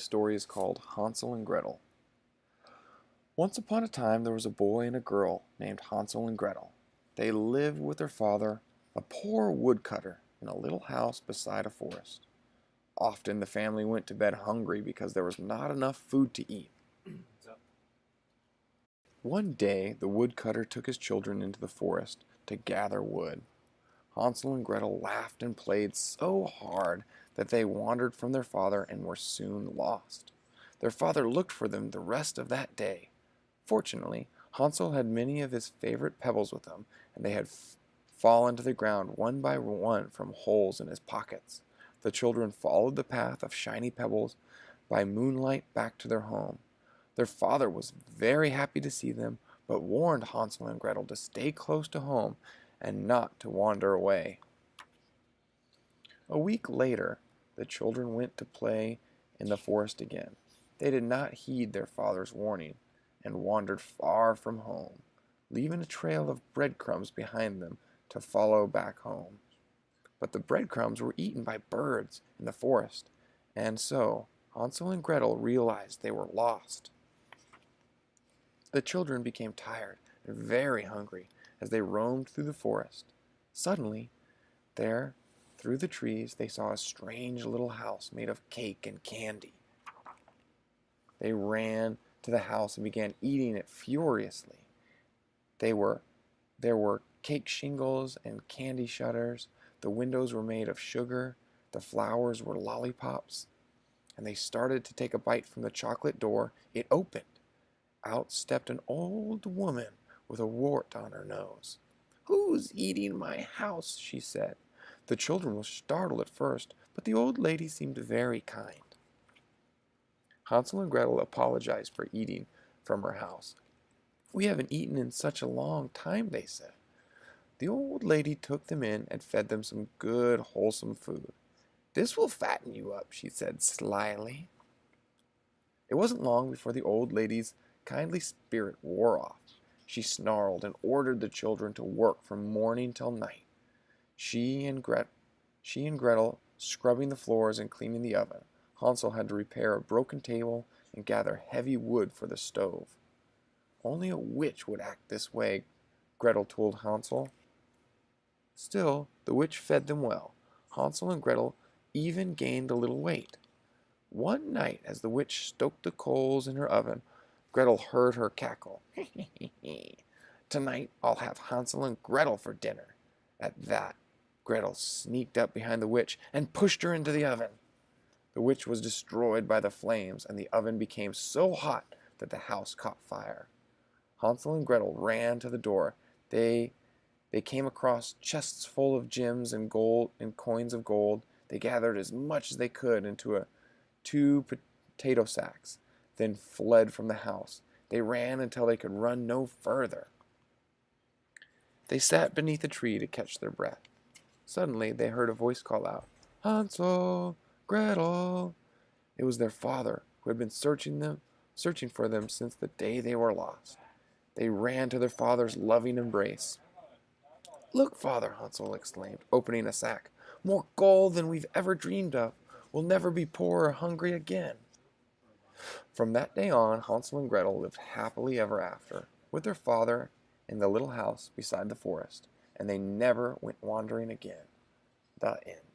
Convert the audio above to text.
story is called Hansel and Gretel. Once upon a time there was a boy and a girl named Hansel and Gretel. They lived with their father, a poor woodcutter, in a little house beside a forest. Often the family went to bed hungry because there was not enough food to eat. One day the woodcutter took his children into the forest to gather wood. Hansel and Gretel laughed and played so hard that they wandered from their father and were soon lost. Their father looked for them the rest of that day. Fortunately, Hansel had many of his favorite pebbles with him, and they had fallen to the ground one by one from holes in his pockets. The children followed the path of shiny pebbles by moonlight back to their home. Their father was very happy to see them, but warned Hansel and Gretel to stay close to home and not to wander away. A week later, the children went to play in the forest again. They did not heed their father's warning and wandered far from home, leaving a trail of breadcrumbs behind them to follow back home. But the breadcrumbs were eaten by birds in the forest, and so Hansel and Gretel realized they were lost. The children became tired and very hungry as they roamed through the forest. Suddenly, there, through the trees, they saw a strange little house made of cake and candy. They ran to the house and began eating it furiously. There were cake shingles and candy shutters. The windows were made of sugar. The flowers were lollipops. And they started to take a bite from the chocolate door. It opened. Out stepped an old woman with a wart on her nose. "Who's eating my house?" she said. The children were startled at first, but the old lady seemed very kind. Hansel and Gretel apologized for eating from her house. "We haven't eaten in such a long time," they said. The old lady took them in and fed them some good, wholesome food. "This will fatten you up," she said slyly. It wasn't long before the old lady's kindly spirit wore off. She snarled and ordered the children to work from morning till night. She and Gretel scrubbing the floors and cleaning the oven. Hansel had to repair a broken table and gather heavy wood for the stove. Only a witch would act this way, Gretel told Hansel. Still, the witch fed them well. Hansel and Gretel even gained a little weight. One night, as the witch stoked the coals in her oven, Gretel heard her cackle. "Tonight I'll have Hansel and Gretel for dinner." At that, Gretel sneaked up behind the witch and pushed her into the oven. The witch was destroyed by the flames, and the oven became so hot that the house caught fire. Hansel and Gretel ran to the door. They came across chests full of gems and gold and coins of gold. They gathered as much as they could into two potato sacks, then fled from the house. They ran until they could run no further. They sat beneath a tree to catch their breath. Suddenly they heard a voice call out, "Hansel, Gretel!" It was their father, who had been searching for them since the day they were lost. They ran to their father's loving embrace. "Look, father," Hansel exclaimed, opening a sack. "More gold than we've ever dreamed of. We'll never be poor or hungry again." From that day on, Hansel and Gretel lived happily ever after, with their father in the little house beside the forest, and they never went wandering again. The end.